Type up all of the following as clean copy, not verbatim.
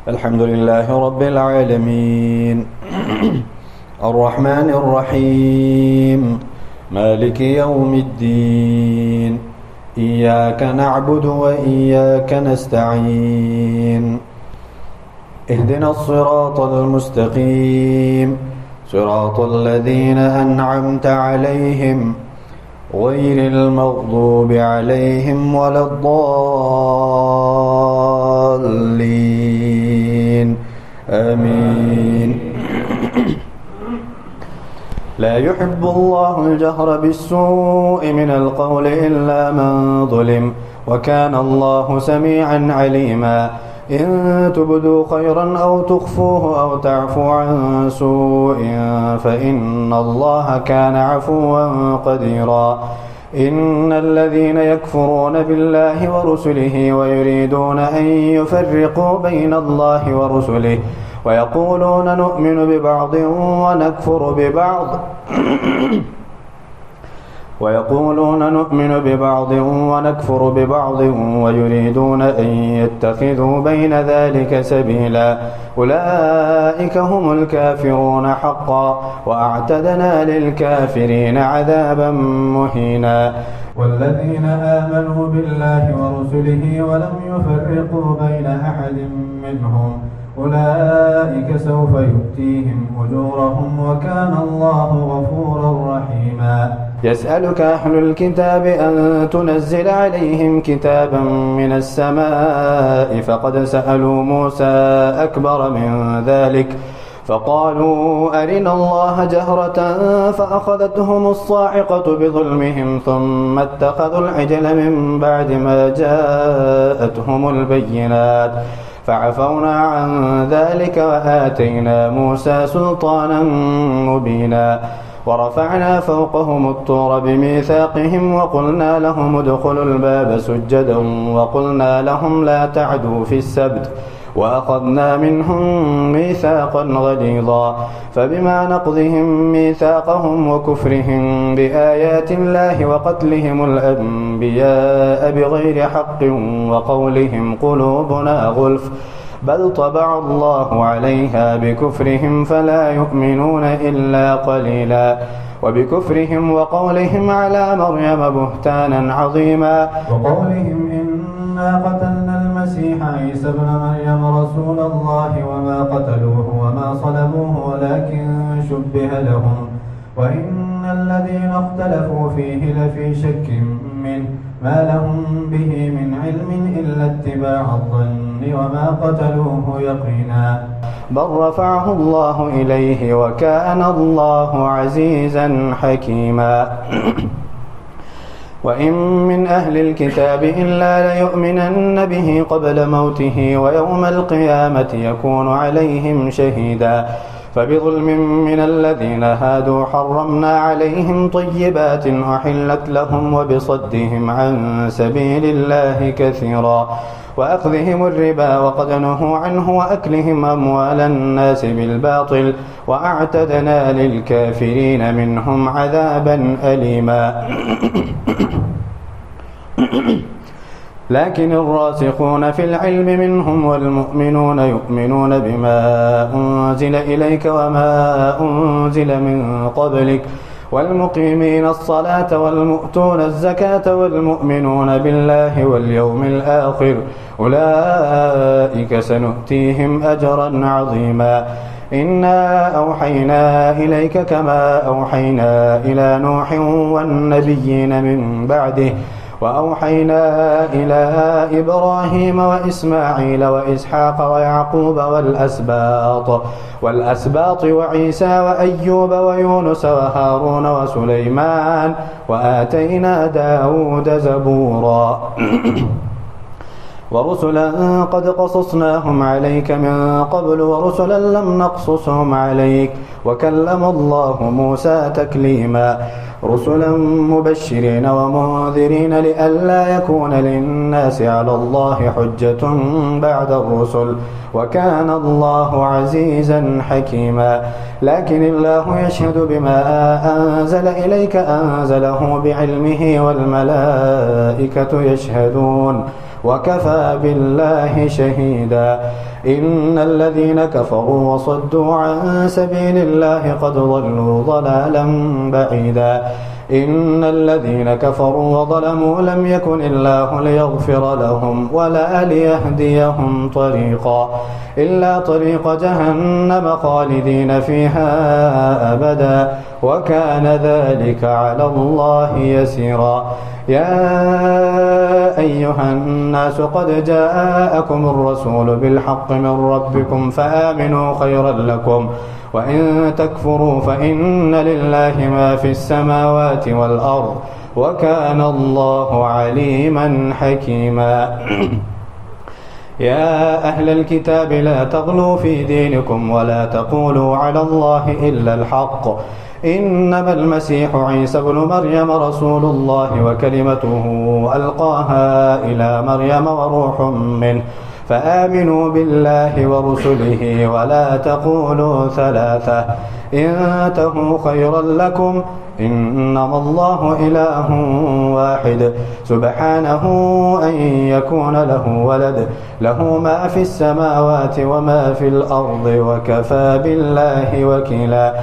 الحمد لله رب العالمين الرحمن الرحيم مالك يوم الدين إياك نعبد وإياك نستعين اهدنا الصراط المستقيم صراط الذين أنعمت عليهم غير المغضوب عليهم ولا الضالين آمين. لا يحب الله الجهر بالسوء من القول إلا من ظلم وكان الله سميعا عليما. إن تبدوا خيرا أو تخفوه أو تعفو عن سوء فإن الله كان عفوا قديرا. إن الذين يكفرون بالله ورسله ويريدون أن يفرقوا بين الله ورسله ويقولون نؤمن ببعض ونكفر ببعض ويريدون أن يتخذوا بين ذلك سبيلا. أولئك هم الكافرون حقا وأعتدنا للكافرين عذابا مهينا. والذين آمنوا بالله ورسله ولم يفرقوا بين أحد منهم أولئك سوف يؤتيهم أجورهم وكان الله غفورا رحيما. يسألك أهل الكتاب أن تنزل عليهم كتابا من السماء فقد سألوا موسى أكبر من ذلك فقالوا أرنا الله جهرة فأخذتهم الصاعقة بظلمهم ثم اتخذوا العجل من بعد ما جاءتهم البينات فعفونا عن ذلك وآتينا موسى سلطانا مبينا. ورفعنا فوقهم الطور بميثاقهم وقلنا لهم ادخلوا الباب سجدا وقلنا لهم لا تعدوا في السبت وأخذنا منهم ميثاقا غليظا. فبما نقضهم ميثاقهم وكفرهم بآيات الله وقتلهم الأنبياء بغير حق وقولهم قلوبنا غلف بل طبع الله عليها بكفرهم فلا يؤمنون إلا قليلا. وبكفرهم وقولهم على مريم بهتانا عظيما وقولهم إنا قتلنا المسيح عيسى ابن مريم رسول الله وما قتلوه وما صلبوه ولكن شبه لهم وإن الذين اختلفوا فيه لفي شك منه ما لهم به من علم إلا اتباع الظن وما قتلوه يقينا بل رفعه الله إليه وكان الله عزيزا حكيما. وإن من أهل الكتاب إلا ليؤمنن به قبل موته ويوم القيامة يكون عليهم شهيدا. فبظلم من الذين هادوا حرمنا عليهم طيبات أحلت لهم وبصدهم عن سبيل الله كثيرا وأخذهم الربا وقد نهوا عنه وأكلهم أموال الناس بالباطل وأعتدنا للكافرين منهم عذابا أليما. لكن الراسخون في العلم منهم والمؤمنون يؤمنون بما أنزل إليك وما أنزل من قبلك والمقيمين الصلاة والمؤتون الزكاة والمؤمنون بالله واليوم الآخر أولئك سنؤتيهم أجرا عظيما. إنا أوحينا إليك كما أوحينا إلى نوح والنبيين من بعده وأوحينا إلى إبراهيم وإسماعيل وإسحاق ويعقوب والأسباط وعيسى وأيوب ويونس وهارون وسليمان وآتينا داود زبورا. ورسلا قد قصصناهم عليك من قبل ورسلا لم نقصصهم عليك وكلم الله موسى تكليما. رسلا مبشرين ومنذرين لئلا يكون للناس على الله حجة بعد الرسل وكان الله عزيزا حكيما. لكن الله يشهد بما أنزل إليك أنزله بعلمه والملائكة يشهدون وكفى بالله شهيدا. إن الذين كفروا وصدوا عن سبيل الله قد ضلوا ضلالا بعيدا. إن الذين كفروا وظلموا لم يكن الله ليغفر لهم ولا ليهديهم طريقا إلا طريق جهنم خالدين فيها أبدا وكان ذلك على الله يسيرا. يا أيها الناس قد جاءكم الرسول بالحق من ربكم فآمنوا خيرا لكم وإن تكفروا فإن لله ما في السماوات والأرض وكان الله عليما حكيما. يا أهل الكتاب لا تغلوا في دينكم ولا تقولوا على الله إلا الحق إنما المسيح عيسى ابن مريم رسول الله وكلمته ألقاها إلى مريم وروح منه فآمنوا بالله ورسله ولا تقولوا ثلاثة انتهوا خيرا لكم إنما الله إله واحد سبحانه أن يكون له ولد له ما في السماوات وما في الأرض وكفى بالله وكيلا.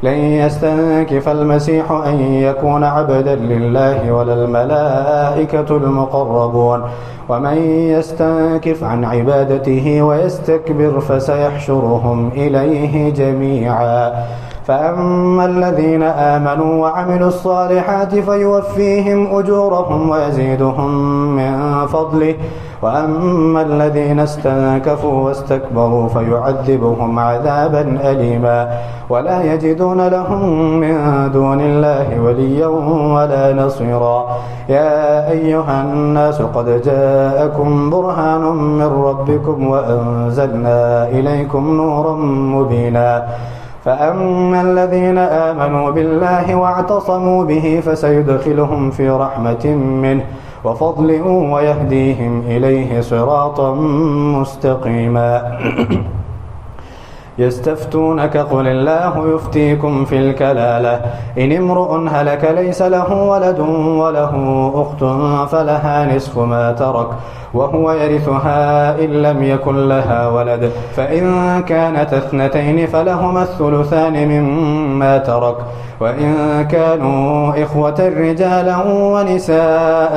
لن يستنكف المسيح أن يكون عبدا لله ولا الملائكة المقربون ومن يستنكف عن عبادته ويستكبر فسيحشرهم إليه جميعا. فأما الذين آمنوا وعملوا الصالحات فيوفيهم أجورهم ويزيدهم من فضله وأما الذين استنكفوا واستكبروا فيعذبهم عذابا أليما ولا يجدون لهم من دون الله وليا ولا نصيرا. يا أيها الناس قد جاءكم برهان من ربكم وأنزلنا إليكم نورا مبينا. فأما الذين آمنوا بالله واعتصموا به فسيدخلهم في رحمة منه وفضل ويهديهم إليه صراطا مستقيما. يستفتونك قل الله يفتيكم في الكلالة إن امرؤ هلك ليس له ولد وله أخت فلها نصف ما ترك وهو يرثها إن لم يكن لها ولد فإن كانت اثنتين فلهما الثلثان مما ترك وإن كانوا إخوة رجالا ونساء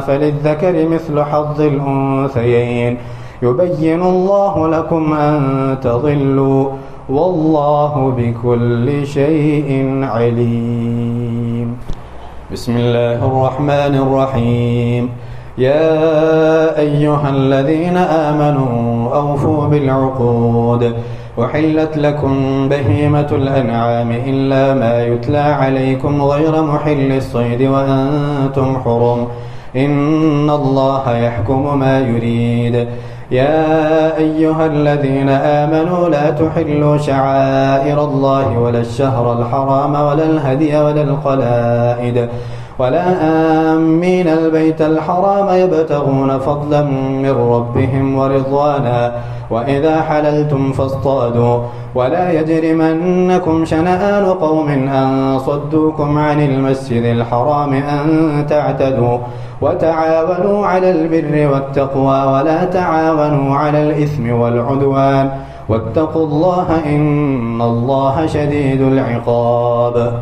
فللذكر مثل حظ الأنثيين يبين الله لكم أن تضلوا والله بكل شيء عليم. بسم الله الرحمن الرحيم. يا أيها الذين آمنوا أوفوا بالعقود أحلت لكم بهيمة الأنعام إلا ما يتلى عليكم غير محل الصيد وأنتم حرم إن الله يحكم ما يريد. يا أيها الذين آمنوا لا تحلوا شعائر الله ولا الشهر الحرام ولا الهدي ولا القلائد ولا آمين البيت الحرام يبتغون فضلا من ربهم ورضوانا وإذا حللتم فاصطادوا ولا يجرمنكم شنآن قوم أن صدوكم عن المسجد الحرام أن تعتدوا وتعاونوا على البر والتقوى ولا تعاونوا على الإثم والعدوان واتقوا الله إن الله شديد العقاب.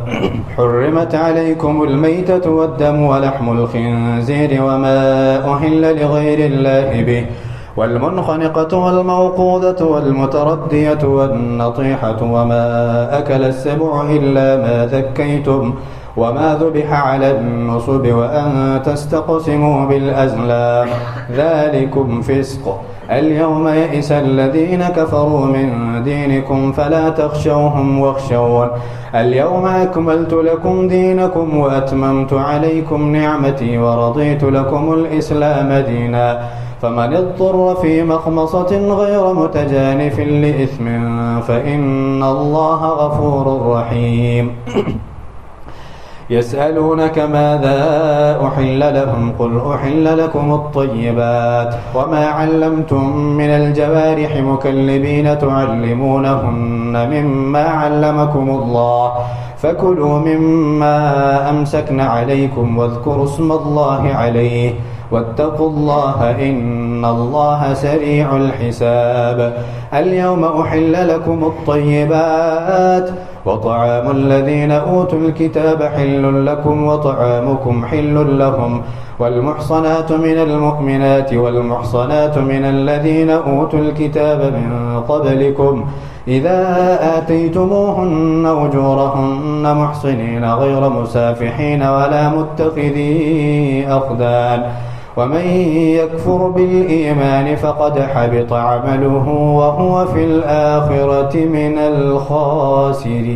حرمت عليكم الميتة والدم ولحم الخنزير وما أهل لغير الله به والمنخنقة والموقوذة والمتردية والنطيحة وما أكل السبع إلا ما ذكيتم وما ذبح على النصب وأن تستقسموا بالأزلام ذلكم فسق. اليوم يئس الذين كفروا من دينكم فلا تخشوهم واخشون اليوم أكملت لكم دينكم وأتممت عليكم نعمتي ورضيت لكم الإسلام دينا فمن اضطر في مخمصة غير متجانف لإثم فإن الله غفور رحيم. يسألونك ماذا أحل لهم قل أحل لكم الطيبات وما علمتم من الجوارح مكلبين تعلمونهن مما علمكم الله فكلوا مما أمسكن عليكم واذكروا اسم الله عليه واتقوا الله إن الله سريع الحساب. اليوم أحل لكم الطيبات وطعام الذين أوتوا الكتاب حل لكم وطعامكم حل لهم والمحصنات من المؤمنات والمحصنات من الذين أوتوا الكتاب من قبلكم إذا آتيتموهن أجورهن محصنين غير مسافحين ولا متخذي أخدان ومن يكفر بالإيمان فقد حبط عمله وهو في الآخرة من الخاسرين.